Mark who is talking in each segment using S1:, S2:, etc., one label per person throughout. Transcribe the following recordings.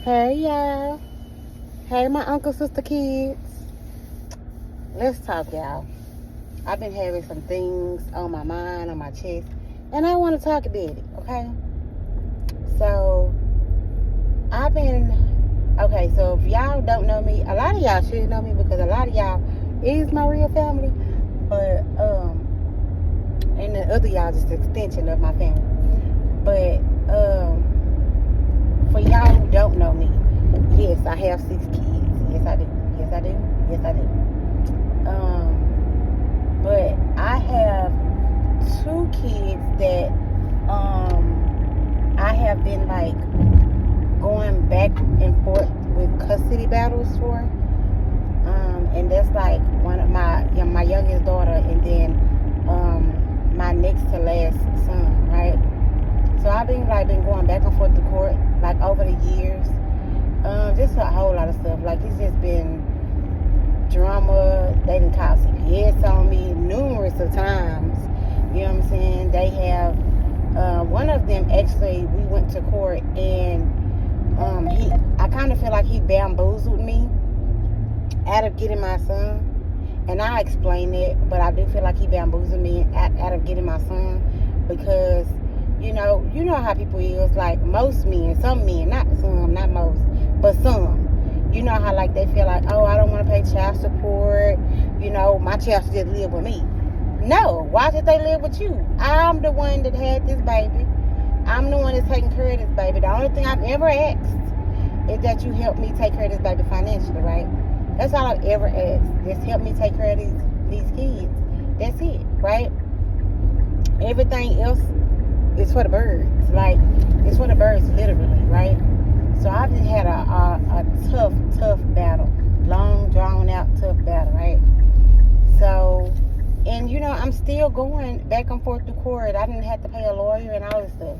S1: Hey y'all. Hey my uncle, sister, kids. Let's talk, y'all. I've been having some things on my mind, on my chest, and I want to talk about it, okay? So, so if y'all don't know me, a lot of y'all should know me because a lot of y'all is my real family, but, and the other y'all just an extension of my family. But, for y'all who don't know me, yes, I have 6 kids. Yes, I do. Yes, I do. Yes, I do. But I have 2 kids that I have been like going back and forth with custody battles for. And that's like one of my youngest daughter, and then my next to last son, right? So I've been going back and forth to court like over the years. Just a whole lot of stuff. Like it's just been drama. They done called CPS on me numerous of times. You know what I'm saying? They have one of them actually. We went to court and I kind of feel like he bamboozled me out of getting my son. And I explained it, but I do feel like he bamboozled me out of getting my son because you know how people is, like most men, some men, not some, not most, but some. You know how like they feel like, oh, I don't want to pay child support. You know, my child should just live with me. No, why should they live with you? I'm the one that had this baby. I'm the one that's taking care of this baby. The only thing I've ever asked is that you help me take care of this baby financially, right? That's all I've ever asked. Just help me take care of these kids. That's it, right? Everything else is for the birds. Like, it's for the birds, literally, right? So I've just had a tough battle. Long, drawn out, tough battle, right? So, and I'm still going back and forth to court. I didn't have to pay a lawyer and all this stuff.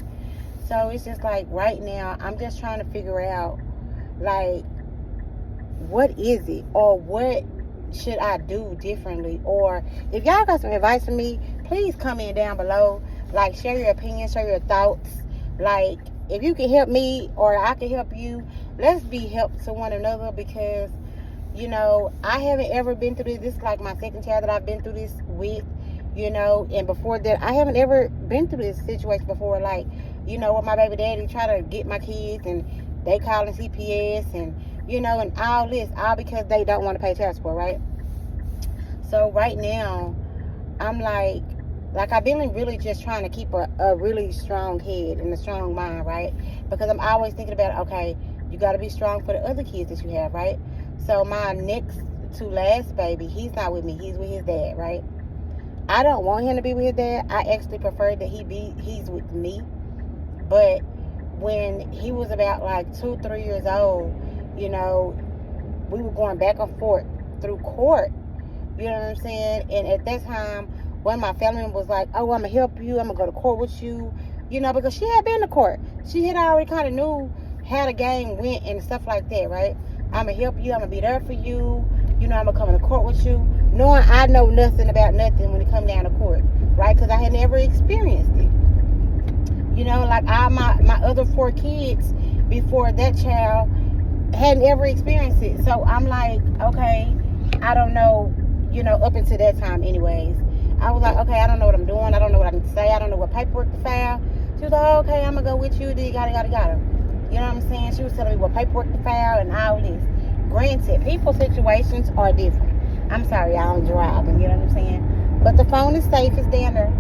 S1: So it's just like right now, I'm just trying to figure out, like, what is it? Or what should I do differently? Or if y'all got some advice for me, please comment down below. Like, share your opinions, share your thoughts. Like, if you can help me or I can help you, let's be help to one another because, I haven't ever been through this. This is like my second child that I've been through this with, and before that, I haven't ever been through this situation before. Like, with my baby daddy try to get my kids and they calling CPS and, and all this, all because they don't want to pay child support, right? So right now, I'm like I've been really just trying to keep a really strong head and a strong mind, right? Because I'm always thinking about, okay, you got to be strong for the other kids that you have, right? So my next to last baby, he's not with me. He's with his dad, right? I don't want him to be with his dad. I actually prefer that he's with me. But when he was about like 2-3 years old, we were going back and forth through court. You know what I'm saying? And at that time, one of my family members was like, oh, I'm going to help you. I'm going to go to court with you. Because she had been to court. She had already kind of knew how the game went and stuff like that, right? I'm going to help you. I'm going to be there for you. I'm going to come to court with you. Knowing I know nothing about nothing when it comes down to court, right? Because I had never experienced it. Like my other 4 kids before that child hadn't ever experienced it. So I'm like, okay, I don't know, up until that time anyways. I was like, okay, I don't know what I'm doing. I don't know what I need to say. I don't know what paperwork to file. She was like, oh, okay, I'm going to go with you. Yada. You know what I'm saying? She was telling me what paperwork to file and all this. Granted, people's situations are different. I'm sorry, y'all, I'm driving. You know what I'm saying? But the phone is safe. It's down there.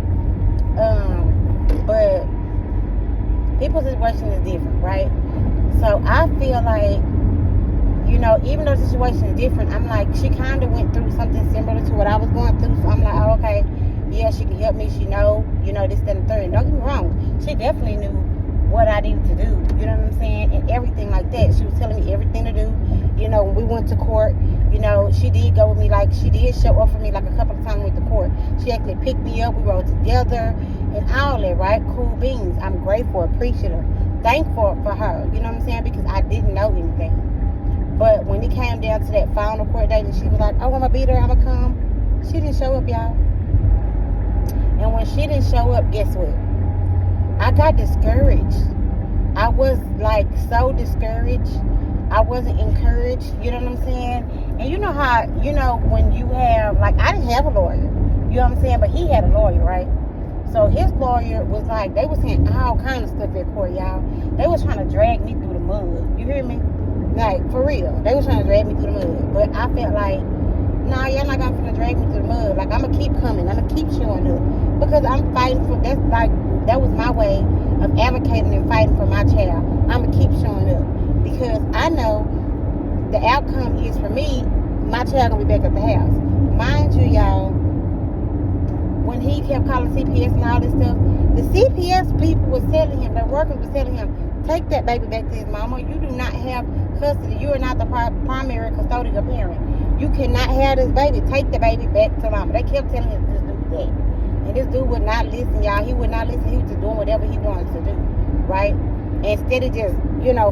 S1: But people's situation is different, right? So I feel like, even though the situation is different, I'm like, she kind of went through something similar to what I was going through. So I'm like, oh, okay, yeah, she can help me. She know, this, that, and the third. Don't get me wrong. She definitely knew what I needed to do. You know what I'm saying? And everything like that. She was telling me everything to do. When we went to court, she did go with me. Like, she did show up for me like a couple of times with the court. She actually picked me up. We rode together and all that, right? Cool beans. I'm grateful, appreciative, thankful for her. You know what I'm saying? Because I didn't know anything. But when it came down to that final court date and she was like, oh, I'm going to be there, I'm going to come. She didn't show up, y'all. And when she didn't show up, guess what? I got discouraged. I was like so discouraged. I wasn't encouraged, you know what I'm saying? And you know how, when you have, like, I didn't have a lawyer, you know what I'm saying? But he had a lawyer, right? So his lawyer was like, they was saying all kind of stuff at court, y'all. They was trying to drag me through the mud, you hear me? Like, for real. They was trying to drag me through the mud. But I felt like, nah, y'all not gonna drag me through the mud. Like, I'm gonna keep coming. I'm gonna keep showing up. Because I'm fighting for, that was my way of advocating and fighting for my child. I'm gonna keep showing up. Because I know the outcome is, for me, my child gonna be back at the house. Mind you, y'all, when he kept calling CPS and all this stuff, the CPS people was telling him, the workers was telling him, take that baby back to his mama. You do not have custody. You are not the primary custodial parent. You cannot have this baby. Take the baby back to mama. They kept telling him this dude that. And this dude would not listen, y'all. He would not listen. He was just doing whatever he wanted to do, right? Instead of just,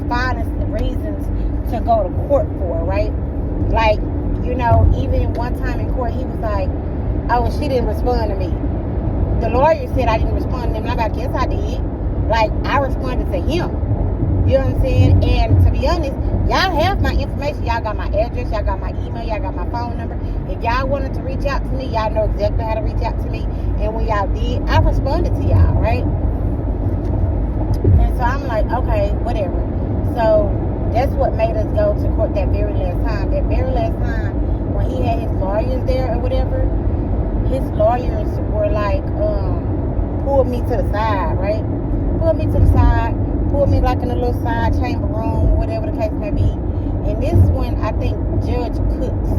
S1: finding reasons to go to court for, right? Like, even one time in court, he was like, oh, she didn't respond to me. The lawyer said I didn't respond to him. And I'm like, yes, I did. Like, I responded to him. You know what I'm saying? And to be honest, y'all have my information. Y'all got my address. Y'all got my email. Y'all got my phone number. If y'all wanted to reach out to me, y'all know exactly how to reach out to me. And when y'all did, I responded to y'all, right? And so I'm like, okay, whatever. So that's what made us go to court that very last time. That very last time, when he had his lawyers there or whatever, his lawyers were like, pulled me to the side, right? Pulled me to the side, pulled me like in a little side chamber room, whatever the case may be. And this one, I think Judge Cooks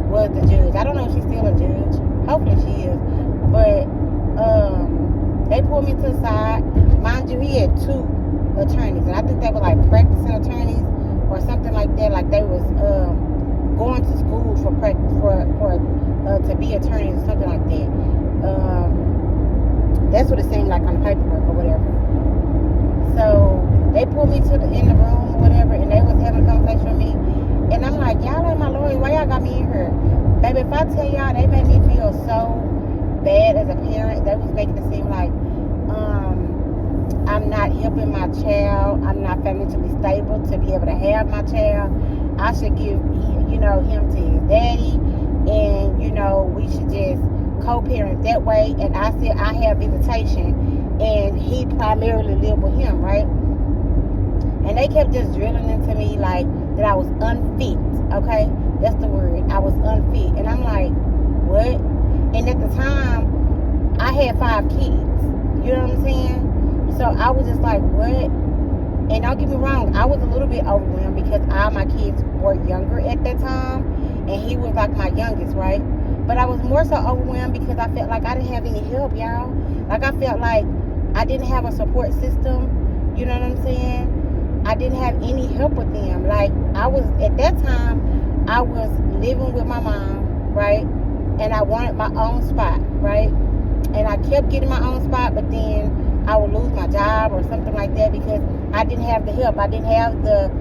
S1: was the judge. I don't know if she's still a judge. Hopefully she is. But they pulled me to the side. Mind you, he had two attorneys, and I think they were like practicing attorneys or something like that. Like they was going to school for to be attorneys or something like that. That's what it seemed like on the paperwork or whatever. So they pulled me in the room or whatever, and they was having a conversation with me. And I'm like, y'all ain't my lawyers. Why y'all got me in here? Baby, if I tell y'all, they made me feel so bad as a parent. They was making it seem like I'm not helping my child. I'm not financially stable to be able to have my child. I should give, him to his daddy. And, we should just co-parent that way. And I said I have visitation. And he primarily lived with him, right? And they kept just drilling into me like that I was unfit, okay? That's the word. I was unfit. And I'm like, what? And at the time, I had 5 kids. You know what I'm saying? So I was just like, what? And don't get me wrong, I was a little bit overwhelmed because all my kids were younger at that time. And he was like my youngest, right? But I was more so overwhelmed because I felt like I didn't have any help, y'all. Like I felt like I didn't have a support system. You know what I'm saying? I didn't have any help with them. Like I was, at that time, I was living with my mom, right? And I wanted my own spot, right? And I kept getting my own spot, but then I would lose my job or something like that because I didn't have the help. I didn't have the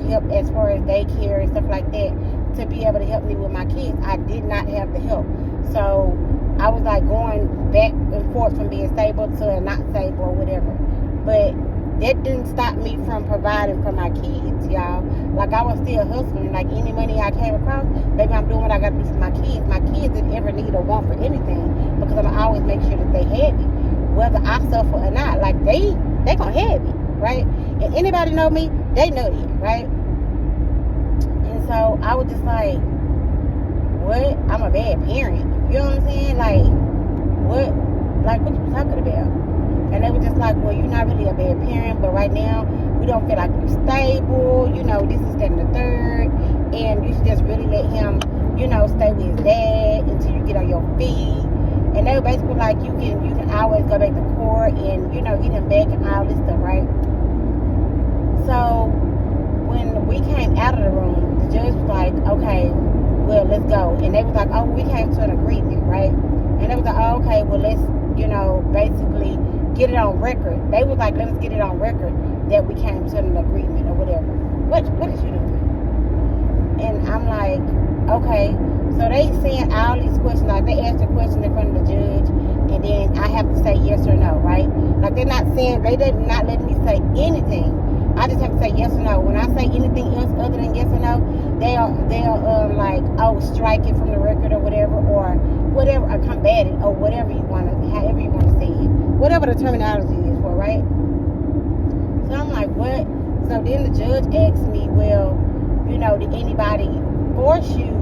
S1: help as far as daycare and stuff like that to be able to help me with my kids. I did not have the help. So I was like going back and forth from being stable to not stable or whatever. But that didn't stop me from providing for my kids, y'all. Like I was still hustling. Like any money I came across, maybe I'm doing what I got to do for my kids. My kids didn't ever need or want for anything because I'm always make sure that they had it. Whether I suffer or not, like they gonna have it, right? And anybody know me, they know that, right? And so I was just like, what? I'm a bad parent. You know what I'm saying? Like, what? Like, what you talking about? And they were just like, well, you're not really a bad parent, but right now, we don't feel like you're stable, this is that and the third, and you should just really let him, stay with his dad until you get on your feet. And they were basically like, you can always go back to court and, get him back and all this stuff, right? So, when we came out of the room, the judge was like, okay, well, let's go. And they was like, oh, we came to an agreement, right? And they was like, oh, okay, well, let's, basically get it on record. They was like, let us get it on record that we came to an agreement or whatever. What is you doing? And I'm like, okay. So they saying all these questions, like they asked a question in front of the judge, and then I have to say yes or no, right? Like they did not let me say anything I just have to say yes or no. When I say anything else other than yes or no, they'll like, oh, strike it from the record or whatever, or combat it, or whatever you want to, however you want to say it, whatever the terminology is for, right? So I'm like, what? So then the judge asked me, well, did anybody force you,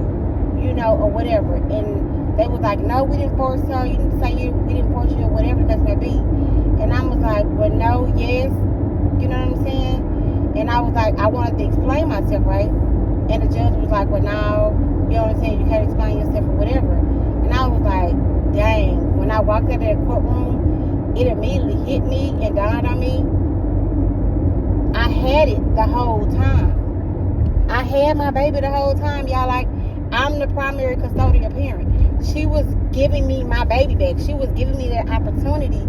S1: or whatever? And they was like, no, we didn't force her. You didn't say we didn't force you, or whatever the case may be. And I was like, well, no, yes. You know what I'm saying? And I was like, I wanted to explain myself, right? And the judge was like, well, no, you know what I'm saying? You can't explain yourself or whatever. And I was like, dang. When I walked out of that courtroom, it immediately hit me and dawned on me. I had it the whole time. I had my baby the whole time, y'all. Like, I'm the primary custodial parent. She was giving me my baby back. She was giving me that opportunity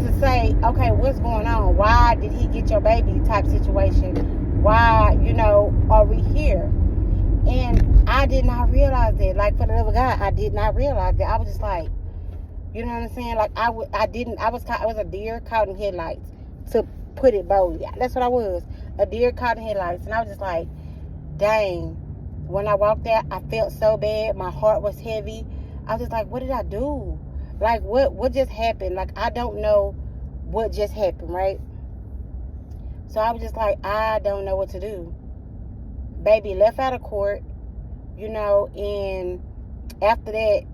S1: to say, okay, what's going on? Why did he get your baby type situation? Why, are we here? And I did not realize that. Like, for the love of God, I did not realize that. I was just like, you know what I'm saying? Like, I was a deer caught in headlights, to put it boldly. That's what I was, a deer caught in headlights. And I was just like, dang. When I walked out, I felt so bad. My heart was heavy. I was just like, what did I do? Like, what just happened? Like, I don't know what just happened, right? So I was just like, I don't know what to do. Baby left out of court, and after that,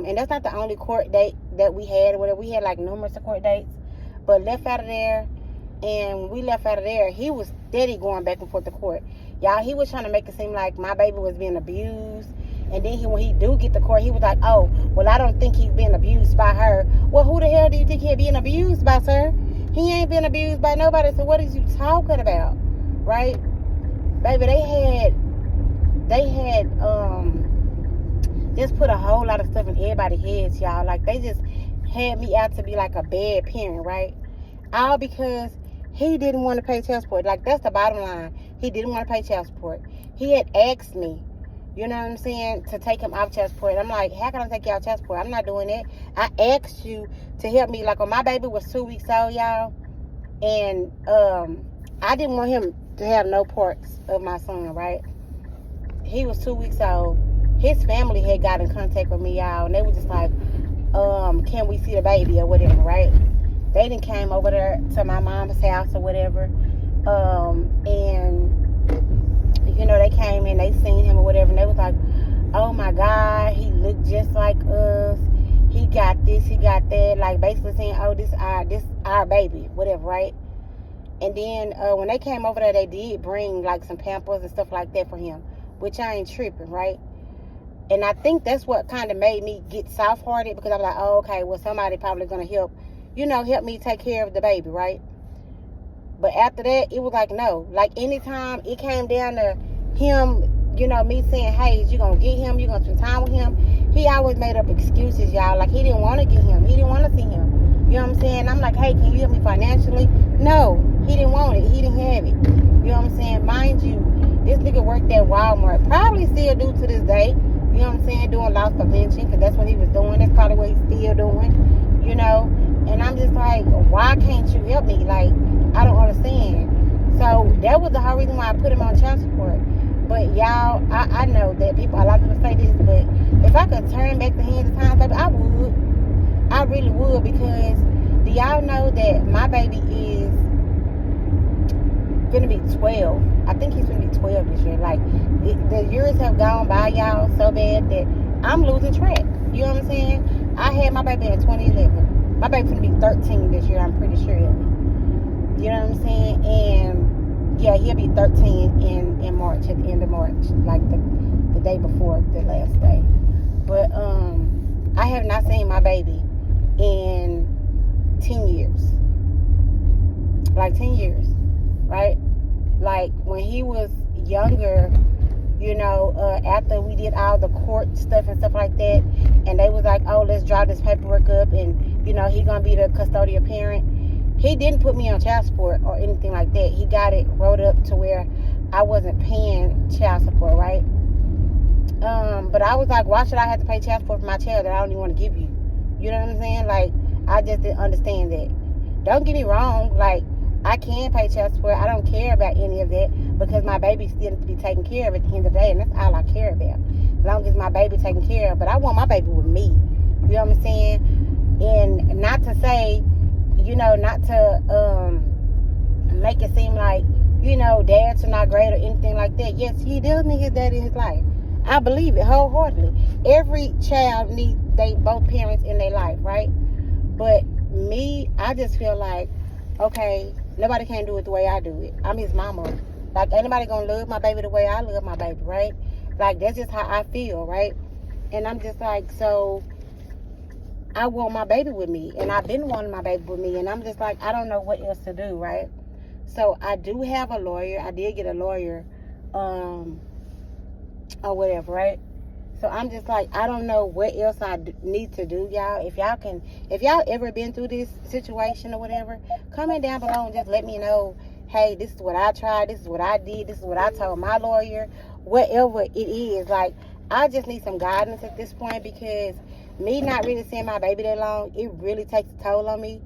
S1: and that's not the only court date that we had or whatever. We had like numerous court dates, but left out of there. And when we left out of there, he was steady going back and forth to court. Y'all, he was trying to make it seem like my baby was being abused. And then when he do get to court, he was like, oh, well, I don't think he's being abused by her. Well, who the hell do you think he's being abused by, sir? He ain't been abused by nobody. So what is you talking about? Right? Baby, they had just put a whole lot of stuff in everybody's heads, y'all. Like, they just had me out to be like a bad parent, right? All because he didn't want to pay child support. Like, that's the bottom line. He didn't want to pay child support. He had asked me, you know what I'm saying, to take him off child support. I'm like, how can I take you off child support? I'm not doing that. I asked you to help me. Like, when my baby was 2 weeks old, y'all, and I didn't want him to have no parts of my son, right? He was 2 weeks old. His family had got in contact with me, y'all, and they were just like, can we see the baby or whatever, right? They done came over there to my mom's house or whatever, and they came in, they seen him or whatever, and they was like, oh my God, he looked just like us. He got this, he got that, like basically saying, oh, this our baby, whatever, right? And then when they came over there, they did bring like some Pampers and stuff like that for him, which I ain't tripping, right? And I think that's what kind of made me get soft-hearted, because I'm like, oh, okay, well, somebody probably gonna help me take care of the baby, right? But after that, it was like, no. Like, anytime it came down to him, me saying, hey, you gonna get him, you gonna spend time with him, he always made up excuses, y'all. Like, he didn't want to get him, he didn't want to see him. You know what I'm saying? I'm like, hey, can you help me financially? No, he didn't want it, he didn't have it. You know what I'm saying? Mind you, this nigga worked at Walmart, probably still do to this day. You know what I'm saying? Doing loss prevention, because that's what he was doing. That's probably what he's still doing, And I'm just like, why can't you help me? Like, I don't understand. So that was the whole reason why I put him on child support. But y'all, I know that people, a lot of people say this, but if I could turn back the hands of time, baby, I would. I really would, because do y'all know that my baby is gonna be 12. I think he's gonna be 12 this year. Like, the years have gone by, y'all, so bad that I'm losing track. You know what I'm saying? I had my baby in 2011. My baby's gonna be 13 this year, I'm pretty sure. You know what I'm saying? And yeah, he'll be 13 in March, at the end of March, like the day before the last day. But I have not seen my baby in 10 years. Like 10 years, right? Like, when he was younger, after we did all the court stuff and stuff like that, and they was like, oh, let's draw this paperwork up, and he gonna be the custodial parent. He didn't put me on child support or anything like that. He got it wrote up to where I wasn't paying child support, right? But I was like, why should I have to pay child support for my child that I don't even want to give you? You know what I'm saying? Like, I just didn't understand that. Don't get me wrong, like, I can pay child support. I don't care about any of that because my baby still needs to be taken care of at the end of the day, and that's all I care about. As long as my baby taken care of. But I want my baby with me. You know what I'm saying? And not to say, not to make it seem like, dads are not great or anything like that. Yes, he does need his dad in his life. I believe it wholeheartedly. Every child needs both parents in their life, right? But me, I just feel like, okay, nobody can do it the way I do it. I'm his mama. Like, ain't nobody gonna love my baby the way I love my baby, right? Like, that's just how I feel, right? And I'm just like, so I want my baby with me, and I've been wanting my baby with me, and I'm just like, I don't know what else to do, right? So I do have a lawyer. I did get a lawyer, or whatever, right? So I'm just like, I don't know what else I need to do, y'all. If y'all ever been through this situation or whatever, comment down below and just let me know, hey, this is what I tried, this is what I did, this is what I told my lawyer, whatever it is. Like, I just need some guidance at this point, because me not really seeing my baby that long, it really takes a toll on me.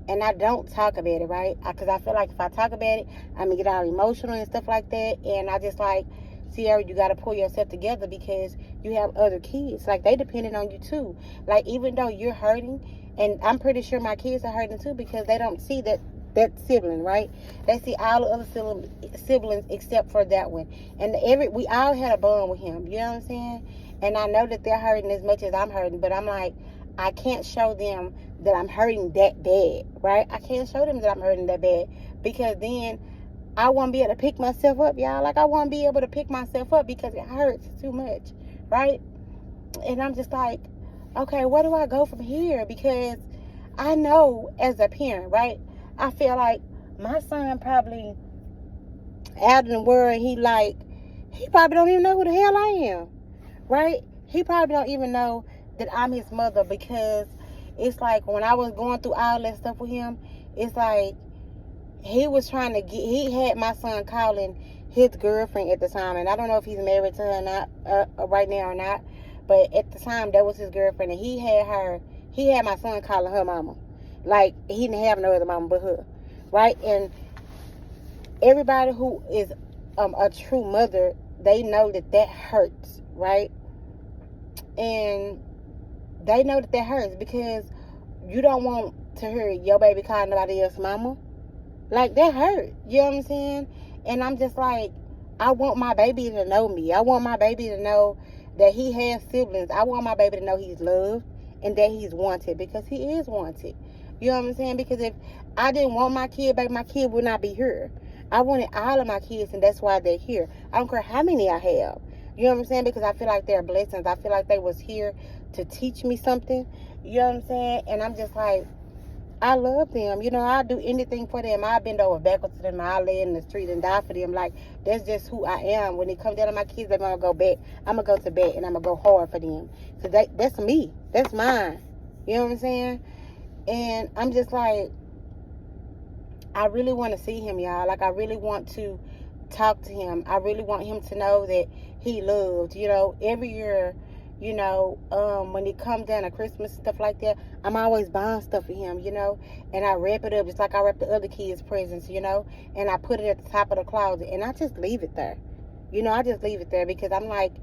S1: And I don't talk about it, right? Because I feel like if I talk about it, I'm going to get all emotional and stuff like that. And I just like, Sierra, you got to pull yourself together, because you have other kids. Like, they depending on you too. Like, even though you're hurting, and I'm pretty sure my kids are hurting too, because they don't see that sibling, right? They see all the other siblings except for that one. And we all had a bond with him. You know what I'm saying? And I know that they're hurting as much as I'm hurting, but I'm like, I can't show them that I'm hurting that bad, right? I can't show them that I'm hurting that bad, because then I won't be able to pick myself up, y'all. Like, I won't be able to pick myself up because it hurts too much, right? And I'm just like, okay, where do I go from here? Because I know as a parent, right, I feel like my son probably out in the world, he probably don't even know who the hell I am, right? He probably don't even know that I'm his mother, because it's like when I was going through all that stuff with him, it's like he had my son calling his girlfriend at the time, and I don't know if he's married to her or not right now or not, but at the time that was his girlfriend, and he had my son calling her mama. Like, he didn't have no other mama but her, right? And everybody who is a true mother, they know that hurts, right? And they know that hurts, because you don't want to hear your baby call nobody else mama. Like, that hurt. You know what I'm saying? And I'm just like, I want my baby to know me. I want my baby to know that he has siblings. I want my baby to know he's loved and that he's wanted, because he is wanted. You know what I'm saying? Because if I didn't want my kid, baby, my kid would not be here. I wanted all of my kids, and that's why they're here. I don't care how many I have. You know what I'm saying? Because I feel like they're blessings. I feel like they was here to teach me something. You know what I'm saying? And I'm just like, I love them. I'll do anything for them. I'll bend over backwards to them. I'll lay in the street and die for them. Like, that's just who I am. When it comes down to my kids, they're going to go back. I'm going to go to bed, and I'm going to go hard for them. Because that's me. That's mine. You know what I'm saying? And I'm just like, I really want to see him, y'all. Like, I really want to talk to him. I really want him to know that he loved. Every year, when it comes down to Christmas and stuff like that, I'm always buying stuff for him, and I wrap it up just like I wrap the other kids' presents, and I put it at the top of the closet, and I just leave it there. I just leave it there, because I'm like,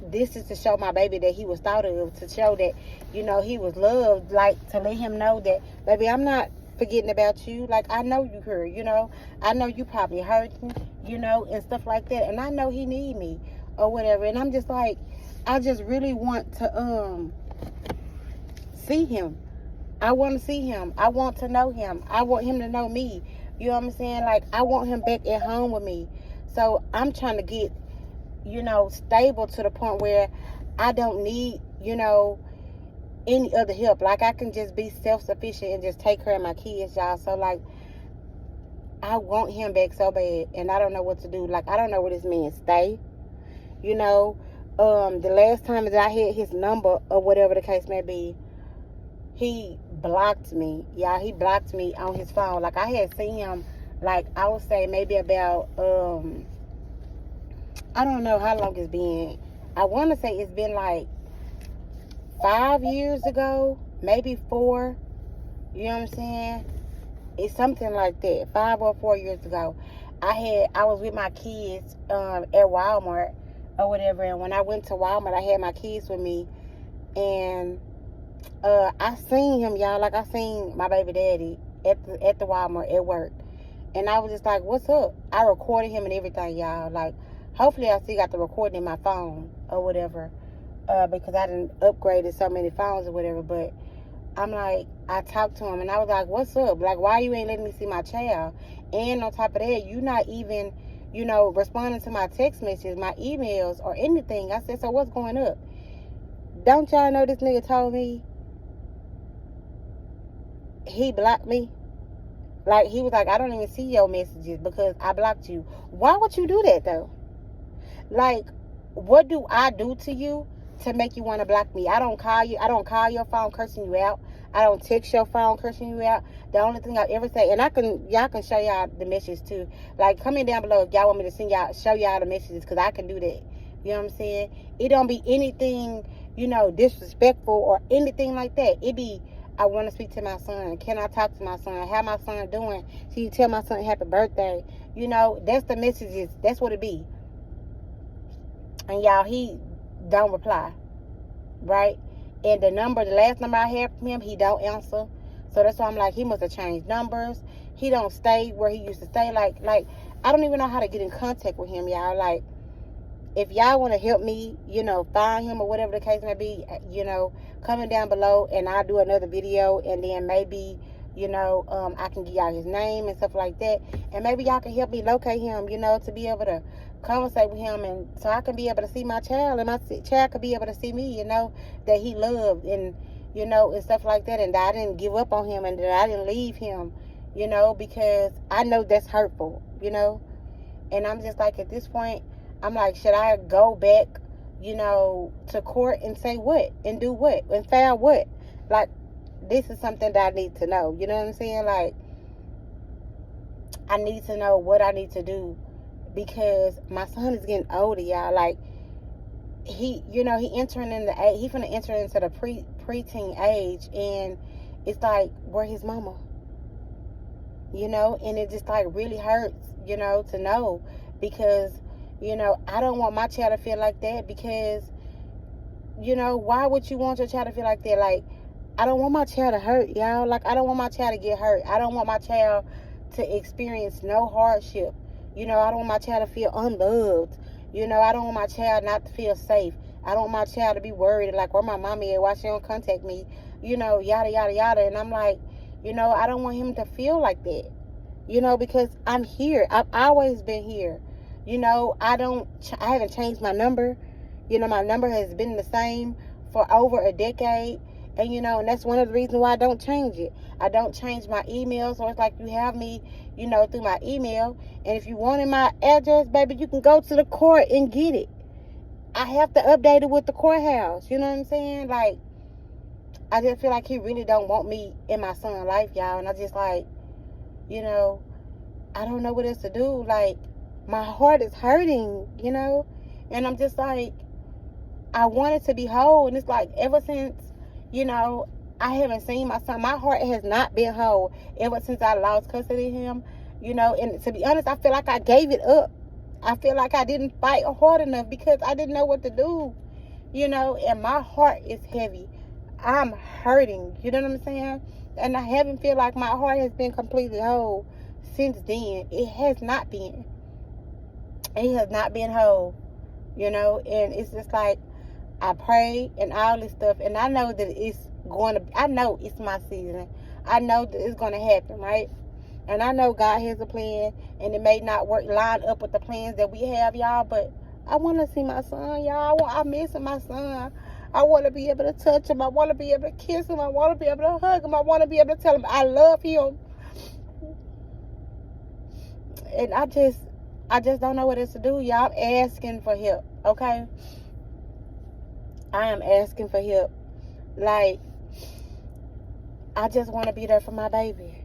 S1: this is to show my baby that he was thought of, to show that, he was loved, like, to let him know that, baby, I'm not forgetting about you. Like, I know you here, I know you probably hurting, and stuff like that, and I know he need me or whatever. And I'm just like, I just really want to see him. I want to see him. I want to know him. I want him to know me. You know what I'm saying? Like, I want him back at home with me. So I'm trying to get, stable to the point where I don't need, any other help. Like, I can just be self-sufficient and just take care of my kids, y'all. So, like, I want him back so bad, and I don't know what to do. Like, I don't know where this man stay. The last time that I had his number or whatever the case may be, he blocked me. Yeah, he blocked me on his phone. Like, I had seen him, like, I would say maybe about, I don't know how long it's been. I want to say it's been like 5 years ago, maybe 4. You know what I'm saying? It's something like that. 5 or 4 years ago, I was with my kids at Walmart or whatever, and when I went to Walmart, I had my kids with me, and I seen him, y'all. Like, I seen my baby daddy at the Walmart at work, and I was just like, "What's up?" I recorded him and everything, y'all. Like, hopefully, I still got the recording in my phone or whatever, because I didn't upgraded so many phones or whatever, but. I'm like, I talked to him and I was like, what's up? Like, why you ain't letting me see my child? And on top of that, you not even, responding to my text messages, my emails, or anything. I said, so what's going up? Don't y'all know this nigga told me he blocked me? Like, he was like, I don't even see your messages because I blocked you. Why would you do that, though? Like, what do I do to you to make you want to block me? I don't call you. I don't call your phone cursing you out. I don't text your phone cursing you out. The only thing I ever say, and y'all can show y'all the messages too. Like, comment down below if y'all want me to show y'all the messages, because I can do that. You know what I'm saying? It don't be anything, disrespectful or anything like that. It be, I want to speak to my son. Can I talk to my son? How my son doing? Can you tell my son happy birthday? That's the messages. That's what it be. And y'all, he don't reply, right? And the last number I had from him, he don't answer. So that's why I'm like, he must have changed numbers. He don't stay where he used to stay. Like I don't even know how to get in contact with him, y'all. Like, if y'all want to help me, find him or whatever the case may be, comment down below and I'll do another video, and then maybe, I can give y'all his name and stuff like that. And maybe y'all can help me locate him, to be able to conversate with him, and so I can be able to see my child, and my child could be able to see me, that he loved, and, and stuff like that, and that I didn't give up on him, and that I didn't leave him, because I know that's hurtful, and I'm just like, at this point, I'm like, should I go back, to court and say what? And do what? And file what? Like, this is something that I need to know. You know what I'm saying? Like, I need to know what I need to do, because my son is getting older, y'all. Like, he entering in the age, he finna enter into the preteen age, and it's like, where his mama? And it just like really hurts, to know, because I don't want my child to feel like that, because, why would you want your child to feel like that? Like, I don't want my child to hurt, y'all. Like, I don't want my child to get hurt. I don't want my child to experience no hardship. I don't want my child to feel unloved. I don't want my child not to feel safe. I don't want my child to be worried, like, where my mommy at, why she don't contact me, yada, yada, yada. And I'm like, I don't want him to feel like that, because I'm here. I've always been here. I haven't changed my number. My number has been the same for over a decade. And, and that's one of the reasons why I don't change it. I don't change my email. So it's like, you have me, through my email. And if you wanted my address, baby, you can go to the court and get it. I have to update it with the courthouse. You know what I'm saying? Like, I just feel like he really don't want me in my son's life, y'all. And I just like, I don't know what else to do. Like, my heart is hurting, and I'm just like, I wanted to be whole. And it's like, ever since, I haven't seen my son, my heart has not been whole ever since I lost custody of him, and to be honest, I feel like I gave it up. I feel like I didn't fight hard enough because I didn't know what to do, and my heart is heavy. I'm hurting, you know what I'm saying? And I haven't feel like my heart has been completely whole since then. It has not been. It has not been whole, and it's just like, I pray and all this stuff, and I know that I know it's my season. I know that it's going to happen, right? And I know God has a plan, and it may not line up with the plans that we have, y'all, but I want to see my son, y'all. I'm missing my son. I want to be able to touch him. I want to be able to kiss him. I want to be able to hug him. I want to be able to tell him I love him. And I just don't know what else to do, y'all. I'm asking for help, okay? I am asking for help. Like, I just want to be there for my baby.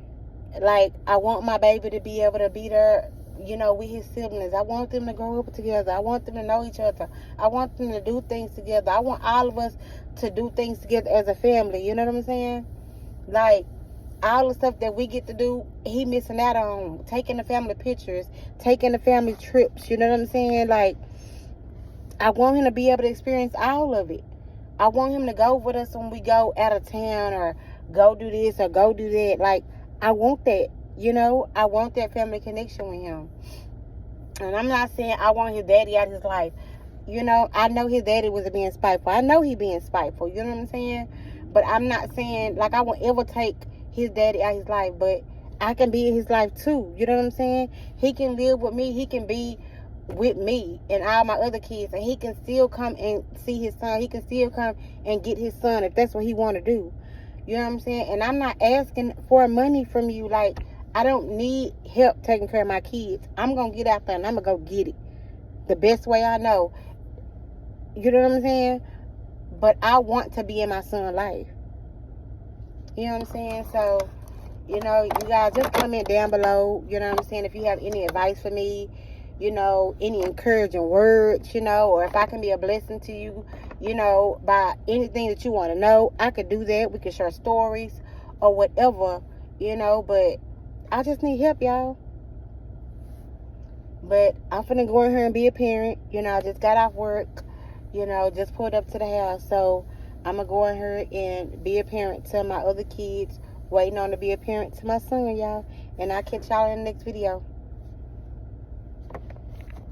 S1: Like, I want my baby to be able to be there, with his siblings. I want them to grow up together. I want them to know each other. I want them to do things together. I want all of us to do things together as a family. You know what I'm saying? Like, all the stuff that we get to do, he missing out on. Taking the family pictures, taking the family trips, you know what I'm saying? Like, I want him to be able to experience all of it. I want him to go with us when we go out of town, or go do this or go do that. Like, I want that, you know? I want that family connection with him. And I'm not saying I want his daddy out of his life. You know, I know his daddy was being spiteful. I know he being spiteful. You know what I'm saying? But I'm not saying, like, I won't ever take his daddy out of his life. But I can be in his life, too. You know what I'm saying? He can live with me. He can be with me and all my other kids. And he can still come and see his son. He can still come and get his son if that's what he want to do. You know what I'm saying? And I'm not asking for money from you. Like, I don't need help taking care of my kids. I'm going to get out there and I'm going to go get it the best way I know. You know what I'm saying? But I want to be in my son's life. You know what I'm saying? So, you know, you guys just comment down below. You know what I'm saying? If you have any advice for me, you know, any encouraging words, you know, or if I can be a blessing to you, you know, by anything that you want to know, I could do that. We could share stories or whatever, you know, but I just need help, y'all. But I'm finna go in here and be a parent. You know, I just got off work. You know, just pulled up to the house. So I'm going to go in here and be a parent to my other kids. Waiting on to be a parent to my son, y'all. And I'll catch y'all in the next video.